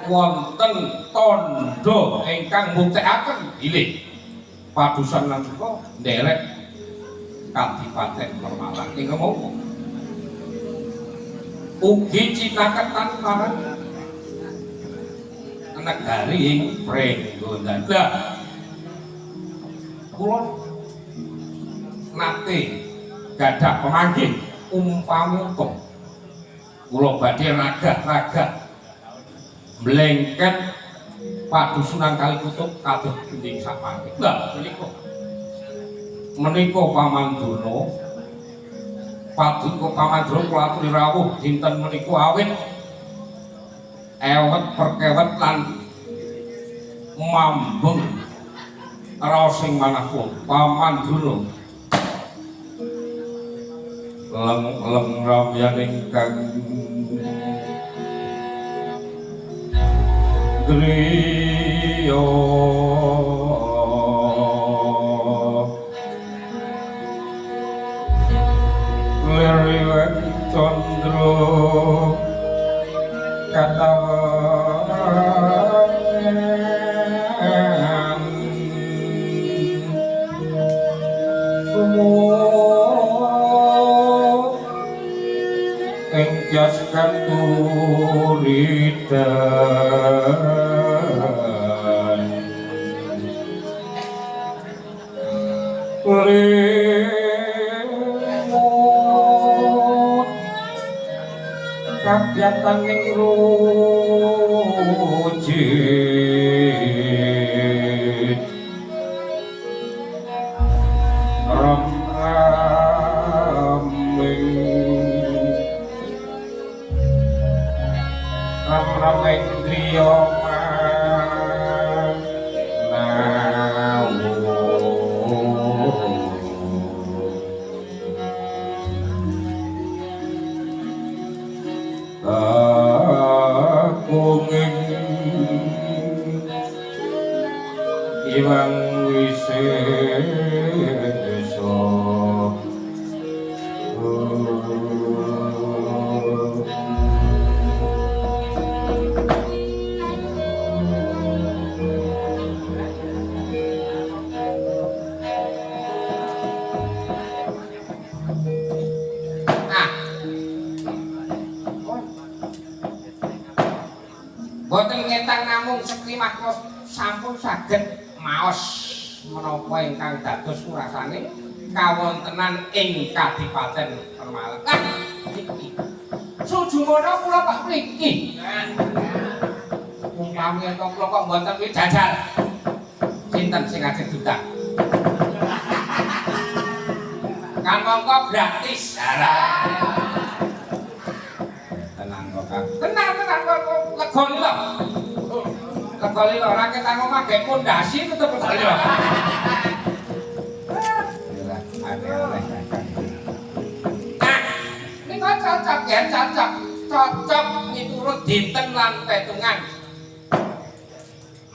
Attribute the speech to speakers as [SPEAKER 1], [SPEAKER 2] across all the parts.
[SPEAKER 1] wonten tandha ingkang mbuktekaken bilih padusan menika nderek Kadipaten Permalang ingkang mawon ugi cinaketan marang negari ing Prenggondanda. Kula nate gadah pemanggih umpami kula badhe ragah-ragah mlengket padusunan Kalikutuk kados pundi sapanggih. Lah menika Pamanduna paduka Pamanduna kula aturi rawuh dinten menika awit ewet perkewet lan mambeng raos sing manahipun Pamanduna leng ramyan ingkang griya liriwet candra katawangan sumur ing jas katuritan limut kabyatan ing rujit ram-raming driya iwang wisesa boten ngetang namung seklimah sampun saged maos menapa ingkang dados kurasane kawontenan ing Kadipaten Permalang. Iki sujumana kula kok mriki. Umpami ento kula kok mboten kuwi jajal. Sinten sing ajeng dudak? Kan mongko gratis. Tenang kok, Kang. Tenang kok legoni lho. Legoni lho ora ketan omah gek pondasi tetep legoni lho. Nika cocok ya, cocok miturut dinten lan petungan.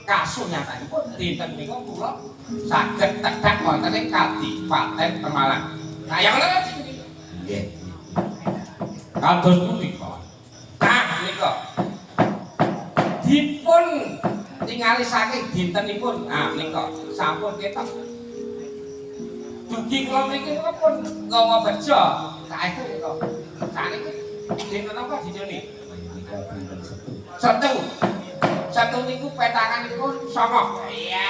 [SPEAKER 1] Kasunyatanipun dinten nika kula saged tedhak wonten ing Kadipaten Pemalang. Nah, ya ngono kan nggih. Kados punika. Nah, nika dipun tingali saking dintenipun. Nah, nika sampun ketok. Dugi kula mriki niku pun nggawa bejo. Saestu nika. Saniki dinten napa dijoni? Setu. Setu niku petanganipun 9. Iya.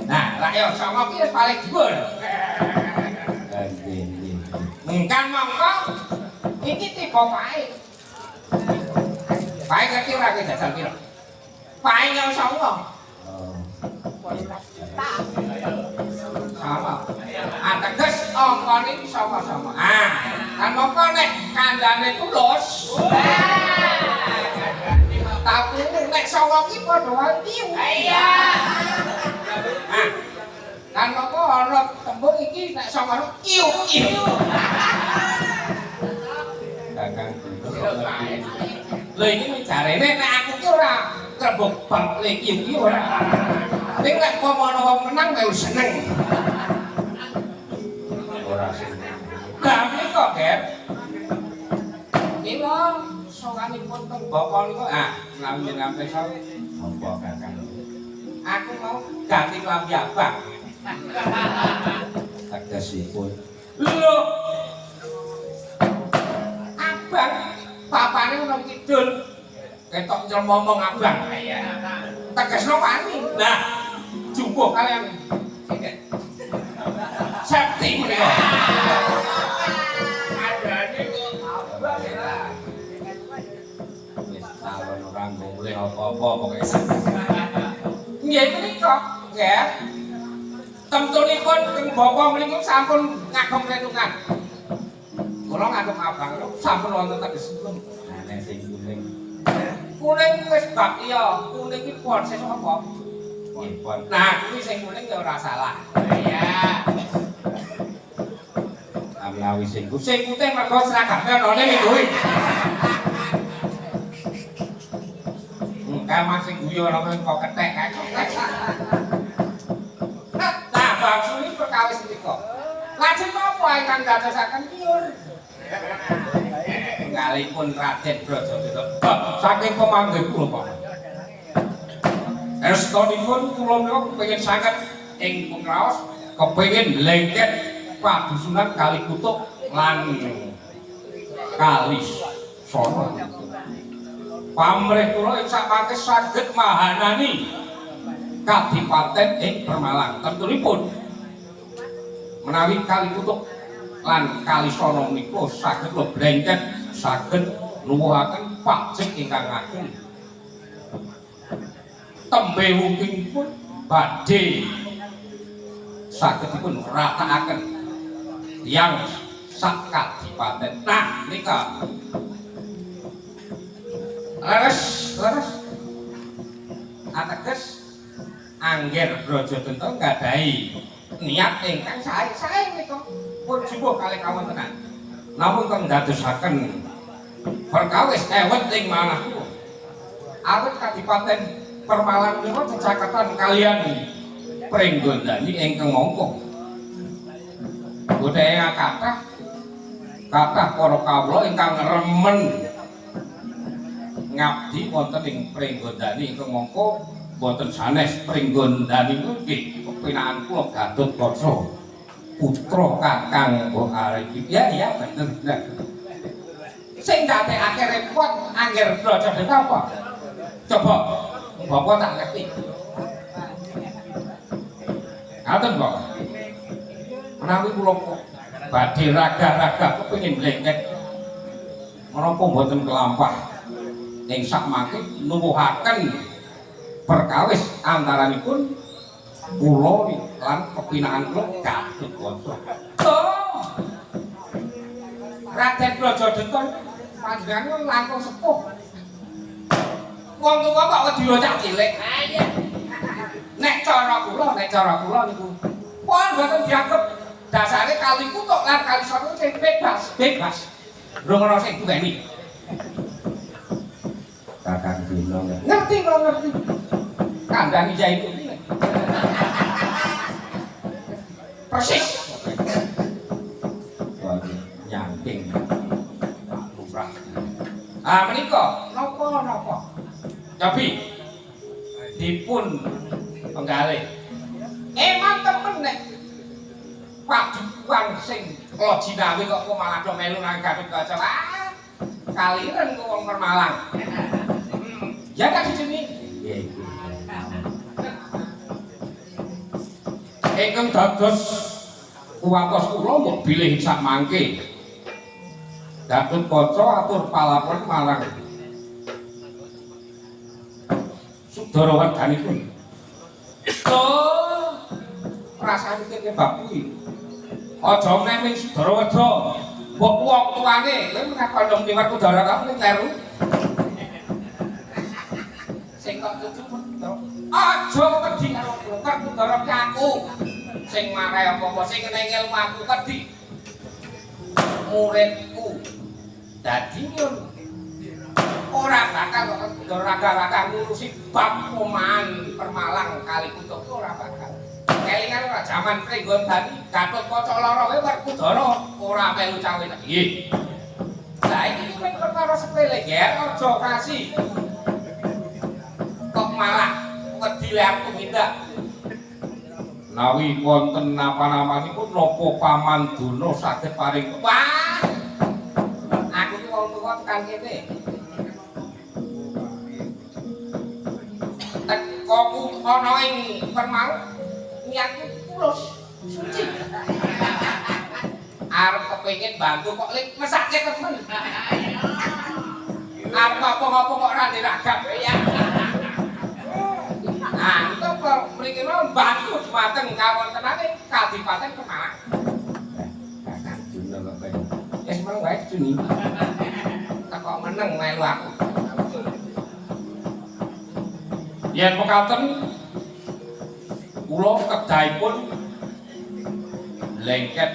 [SPEAKER 1] Nah, lak yo 9 ki paling dhuwur. Engkan mongko iki tiba pae. Pae ngerti ora ki jajal piro? Pae yo 9. Sama. Ateges angkane iki sama-sama. Ah, kan mongko nek kandhane tulus. Tapi nek 9 ki padha wae piye? Iya. Ah. Kan mongko ana tembung iki nek 9 kiu-kiu. Kakang. Lho iki jarene nek aku ki ora krebok bab le kiu-kiu ora. Ning nek pomono wong menang melu seneng. Ora seneng. Lah menika, Ger. Kilo 100 sakanipun teng bapa niku menawi jenengan pirsa apa kakang. Aku mau ganti klambi abang. Tegesipun. Lho. Abang papane ono kidul. Ketok nyelmomong abang. Iya. Tegesno wani. Nah, jumbo kalian. Sakti menika. Adane kok abang ya. Wis salon ora ngombe apa-apa pokoke. Nggih menika, nggih. Temtunipun teng bapa mriku sampun ngagem renungan. Kula ngagem abang sampun wonten tegesipun. Nek sing kuning. Kuning wis bab iya, kuning iki pon sesuk apa? Nggih pon. Nah, kuwi sing kuning ya ora salah. Iya. Amlawi sing putih mergo seragame ana ning kuwi. Kamang sing guyu ana kok ketek kae. Nah, bangsu iki perkawis menika. Lajeng napa ingkang dadosaken piyur? Ngalipun Raden Brajadita saking pemanggih kula Pak. Estunipun kula menika kepengin sanget ing pengraos kepengin lengket padusunan Kali Kutuk lan Kali Sono. Pamrih kula ing samangke saged mahanani Kadipaten ing Permalang. Tentunipun menawi Kali Kutuk lan Kali Sono menika saged lengket saged nuwuhaken pajek ingkang ageng. Tembe wungkingipun badhe saged dipun rataaken yang sak kadipaten. Nah, nika leres. Ateges Angger Brajadenta nggadahi niat ingkang sae menika pun jumbuh kalih kawontenan. Namun kang dadosaken perkawis ewet ing manah kula. Awit Kadipaten Permalang menika cecaketan kalian Pringgondani ingkang mangka. Budaya kathah para kawula ingkang remen ngabdi wonten ing Pringgondani ingkang mangka boten sanes Pringgondani nggih kepinaan kula Gatotkaca putra Kakang Mbok Arif. Ya bener. Sing ndadekake repot Angger Brajadita apa? Coba Bapak tak ngerti. Ngaten, Pak. Menawi kula badhe raga-raga kepengin lengket menapa mboten kelampah ing sakmangke nuwuhaken perkawis antaranipun kula lan kepinaan kula Gatotkaca. Oh. Raden Brajadita panjenengan langkung sepuh. Wong tuwa kok wedi cah cilik. Ha iya. Nek cara kula niku pun mboten dianggep dasare Kali Kutuk lan Kali Sono sing bebas. Ngrungokno sing duweni. Kakang Dina ngerti. Kandhane Yai itu. Persis. Nyamping Pak Lurah. Menika napa? Tapi dipun penggalih. Emang temen nek paduan sing Lojinawi kok malah do melu nang Gatotkaca. Kaliren kok wong Permalang. Ya kan jenenge. Nggih. Ingkang dados kuwatos kula mbok bilih sak mangke. Gatotkaca atur palapun marang Sudara wedhanipun. Oh, rasane kene bab kuwi. Aja meneh Sudara Weda. Mbok wong tuane, kowe menak kandhong liwat udara ta ning kleru. Sing kok cucu aja wedi karo kula, udara ki aku. Sing marai apa-apa sing kene ilmu aku wedi. Muridku. Dadi nyun ora bakal raga-raga ngurusi bab omahan Permalang Kali Kutuk ora bakal. Kelingan ora jaman Pringgondani Gatotkaca lara wae Werkudara ora melu cawe. Nggih. Lah iki kuwi perkara perkara sepele ger aja kasih. Kok malah wedi le aku mindak. Nawi wonten napa-napanipun napa paman Dono saged paring. Wah. Aku ki wong tuwa tekan kene. Tekoku ana ing permau niatku tulus suci. Arep kepengin bantu kok lek mesake temen. Arep apa-apa kok ra diragap ya. Nah, itu mriki mau bantu dumateng kawontenane Kadipaten Pemalang. Kakang Dono kok ben. Wis meneng wae Juni. Teko meneng melu aku. Yen mekaten kula kedahipun lengket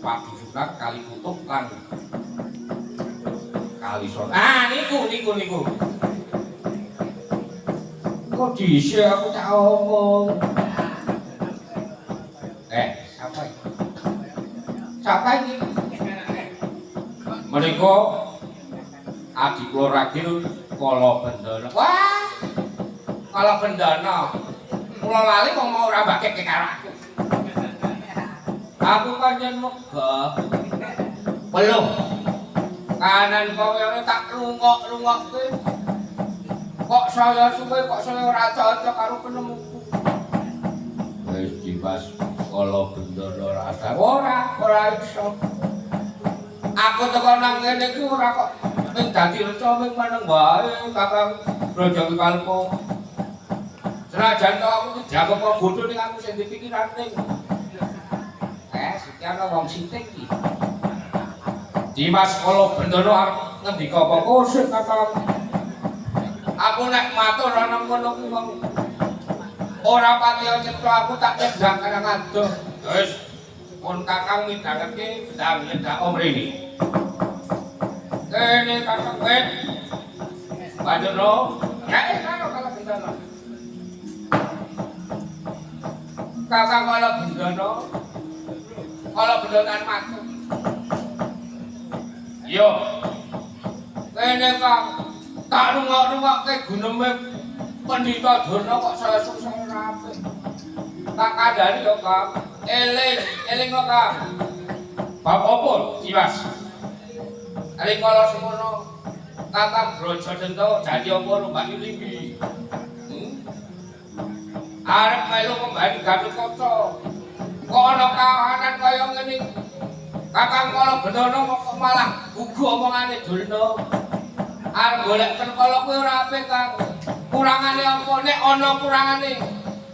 [SPEAKER 1] Pak Sunat kali kutub lan kali son. Ah niku. Kok dhisik aku tak omong. Apa iki? Siapa ini? Menika adik kula Ragil Kala Bendana. Wah. Kala Bendana. Kula lali kok mau ora mbake karo aku. Aku pancen megah. Belum. Kanan kowe tak lungok-lungokke. Kok saya suwe kok saya ora cocok karo penemuku. Wis dibas Kala Bendana rasa ora iso. Aku teko nang kene iki ora kok ning dadi reca ming meneng wae Kakang Raja Kalpo. Senajan to aku dianggep kok bodho ning aku sing dipikirane. Iki ana wong sithik iki. Dimas Kala Bendana arep ngendika apa kusut Kakang. Aku nek matur ana ngono kuwi wong ora patiya cetha aku tak kendang karang adoh. Wis pun Kakang midhangake bedang nyendak omrene. Kene Kakang wet. Bandara, karo Kala Bendana. Kakang Kala Bendana. Kala Bendana matu. Yo. Kene Kang tak rungok-rungokke guneme Pandhita Durna kok saya susah rapi. Tak kandhani yo Kang. Eling kok Kang. Bab apa, Dimas? Eling kala semono Kakang Brajadenta dadi apa Mbak Yuli. Arep melu kembali Gatotkaca. Kok ana kahanan kaya ngene. Kakang Kala Bendana kok malah gugu omongane Durna. Arep golek kala kuwi ora apik Kang. Kurangane apa nek ana kurangane.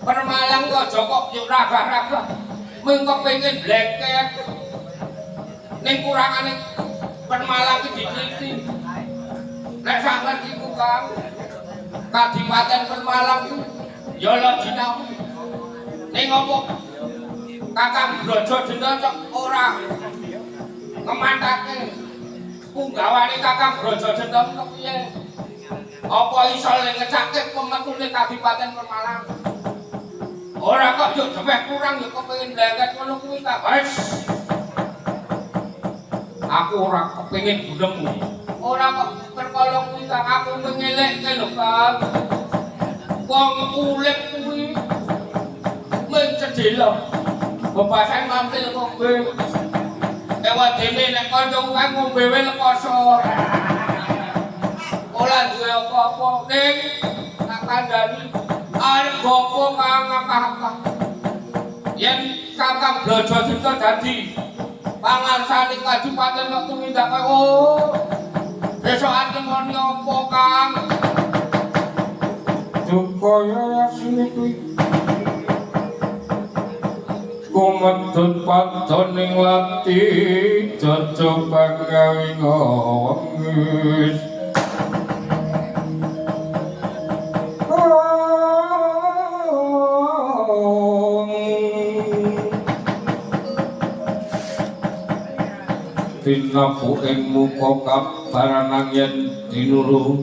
[SPEAKER 1] Permalang kok jokok yo ragah-ragah. Mung kepengin bleket. Ning kurangane Permalang iki dikliti. Nek sampeyan iku Kang. Kadipaten Permalang ya lho dinau. Ning apa Kakang Brajadenta kok ora ngemantake punggawane Kakang Brajadenta kok piye? Apa iso ngecake pemetune Kadipaten Permalang? Ora kok yo dewek kurang yo kepengin bleket ngono kuwi ta, wis. Aku ora kepengin gulemu. Ora kok perkara kuwi Kang aku ngelekke lho Kang. Wong urip kuwi men cedhela. Bebasan mampir ngombe. Ewadene nek kanca kuwi ngombe wae lekoso. Ora duwe apa-apa ning tak kandhani arep gopo Kang akah-akah. Yen Kakang Brajadenta dadi pangarsane Kadipaten kok tumindak oh. Besok ati moni apa Kang? Dukaya asine kuwi. Kumedhut padaning lati cocok pagawe ngawis. Tinapu ing muka kabaran yen dinuru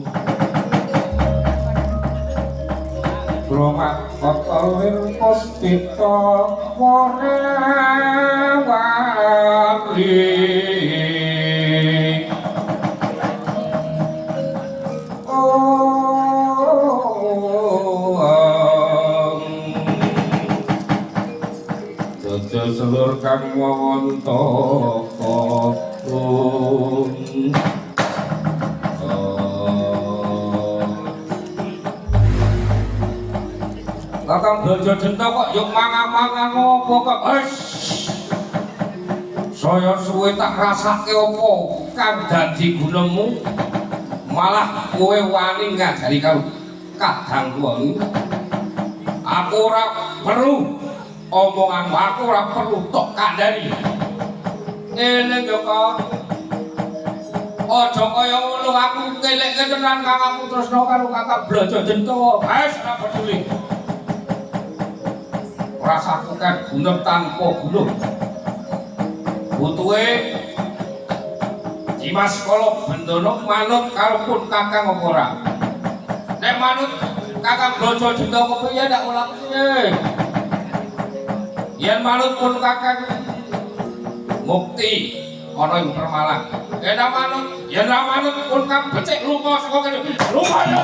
[SPEAKER 1] Romat kotolir puspita warewali banjur kang wawantaka Kakang Brajadenta kok yo mangan-mangan apa kok? Saya suwe tak rasake apa kang dadi gunemu malah kowe wani ngajari karo kadang tuwa iki. Aku ora perlu omongan aku ora perlu tok kandhani. Eling yo kok. Aja kaya ngono aku kelek tenan kang aku tresno karo Kakang Brajadenta. Wis ora peduli. Rasaku kan gunung tanpa gunung butuhe Dimas Kala Bendana manut karo pun kakang apa ora nek manut Kakang Brajadenta kepiye ndak ora piye yen manut pun kakang mukti ana ing Permalang yen ra manut pun kang becik lunga saka kene lunga yo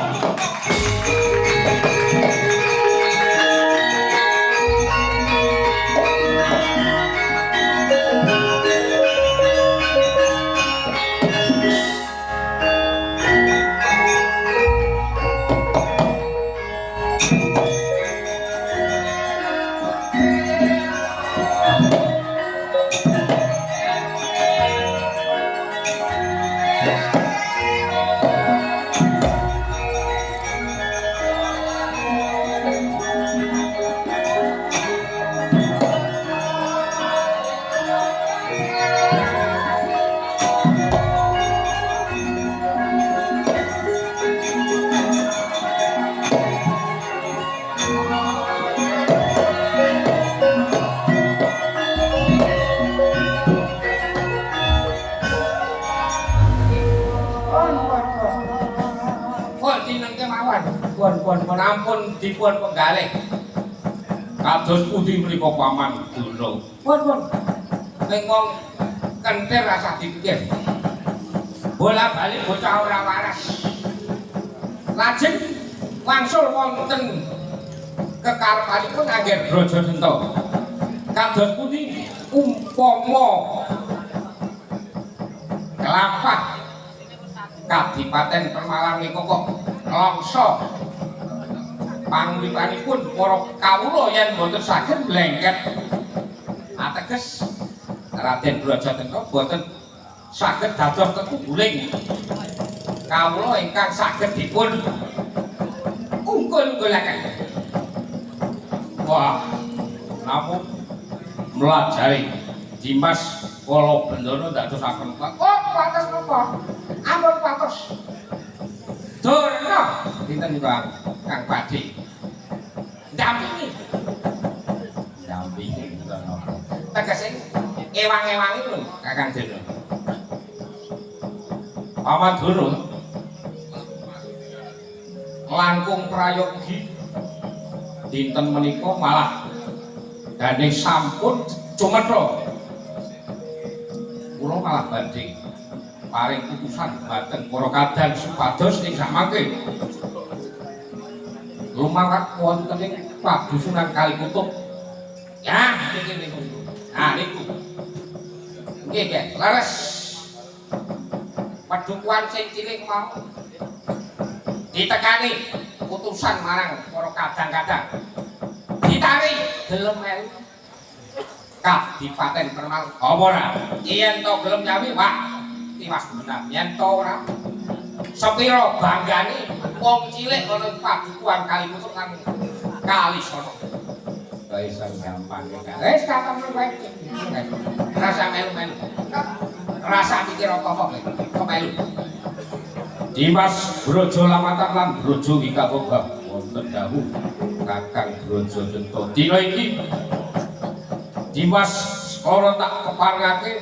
[SPEAKER 1] pun ampun dipun penggalih kados pundi menika paman Duna pun ning wong kentir rasa dipikir bola-balik bocah ora waras lajeng wangsul wonten kekarepanipun Angger Brajadenta kados pundi umpama kelapa Kadipaten Permalang niku kok longso panguripanipun para kawula yen boten saged blengket ateges Raden Brajadenta boten saged dados tetungguling kawula ingkang saged dipun unggul-unggulaken. Wah, namun melajari Dimas Kala Bendana dadosaken oh patos napa? Ampun patos. Durna dinten niku Kang Padi. Dampingi ngono. Tegese ewang-ewangi lho Kakang Dena. Paman Duna langkung prayogi dinten menika malah gandeng sampun cumetha. Kula malah banding paring putusan dhateng para kadang supados ing samangke lumarat wonten ing padusunan Kalikutub. Ya, niku. Ah niku. Nggih, nggih, leres. Padukuan sing cilik mau ditekani putusan marang para kadang-kadang. Ditarik gelem melu. Kadipaten Permalang apa ora? Yen to gelem nyawi, Pak, tiwas benar. Yen to ora sepira banggane wong cilik ana padukuan Kalikutub nang Kalisana. Wis gampang ya. Wis katon wae. Rasa melu-melu. Rasa pikir apa-apa kok melu. Dimas Brajalamatan lan Braja Wikatoba wonten dawuh Kakang Brajadenta dina iki Dimas ora tak keparengake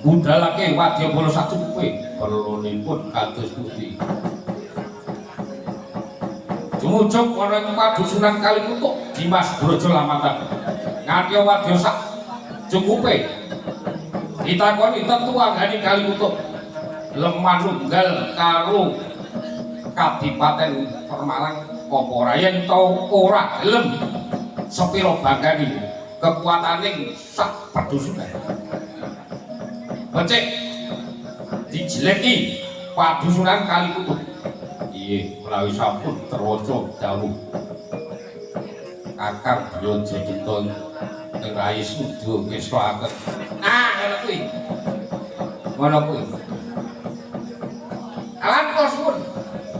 [SPEAKER 1] budalake wadyabala sacukupe perlunipun kados pundi. Jumujug ana ing padusunan Kalikutub Dimas Brajalamatan nganti wadya sak cukupe ditakoni tetua gani Kalikutub lemah nunggal karo Kadipaten Permalang apa ora yen to ora gelem sepira banggani kekuataning sak padusunan. Becik dijeleki padusunan kali kutub. Iye, menawi sampun terwaca dawuh Kakang Byojo Dutta ing Rai Sudha ngestoaken. Nah, ngono kuwi. Ngono kuwi. Alan kula suwun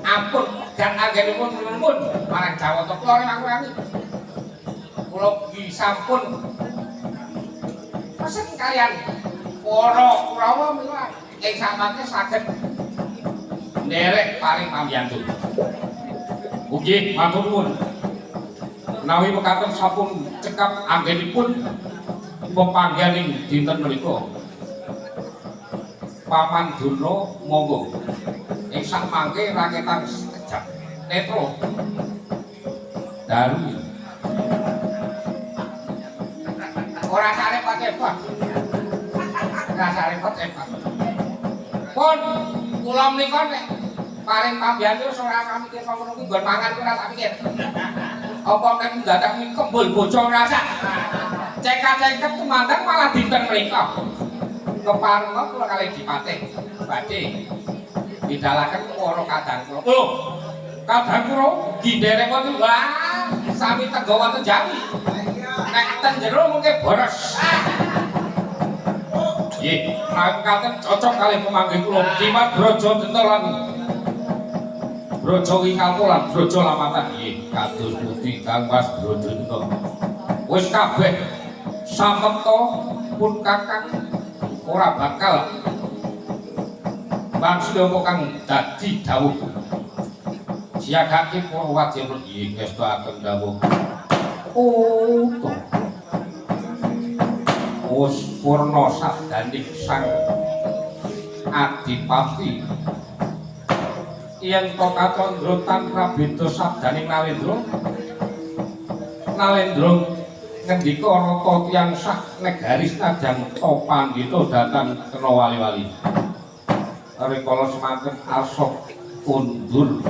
[SPEAKER 1] ampun dan anggenipun nuwun marang Jawata kula ora kula sampun pesen kalian para Kurawa mila ing samangke saged nderek paring pambiyantu. Nggih, matur nuwun. Menawi mekaten sampun cekap anggenipun pepanggihaning dinten menika. Paman Durna monggo ing samangke raketan sekejap netra daru. Ora sare pacepot. Ora sare pacepot. Pun kula menika nek paring pambiyantu ora mikir ngono kuwi nggon mangan ora tak mikir. Apa nek dadak kembul bocor rasa. Cekak-cekep tumandang malah dinten mriku. Kepareng kula kalih dipatih badhe didalaken para kadang kula. Lho, kadang kula ginderek wonten wah sami tego wonten Jawi. Nek ten jero mungkin boros. Nggih, mangkaten cocok kalih pemanggih kula Dimas Braja Denta lan Braja Wikalpa lan Braja Lamatan. Nggih, kados pundi Kang Mas Braja Denta. Wis kabeh samekta pun Kakang ora bakal maksud apa kang dadi dawuh siagake para wadya nggih ngestoaken dawuh purna sabdaning sang adipati yen to katandra tanpa beda sabdaning Nalendra ngendika rata tiyang sak negari senajan topan gitu datang kena wali-wali rikala semanten asok kundur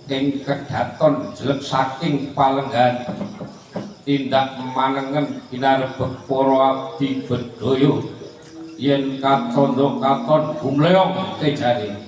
[SPEAKER 1] ing kedaton jelek saking palenggan tindak manengen pinarebek para abdi bedaya yen kacandha katon gumleong tejane.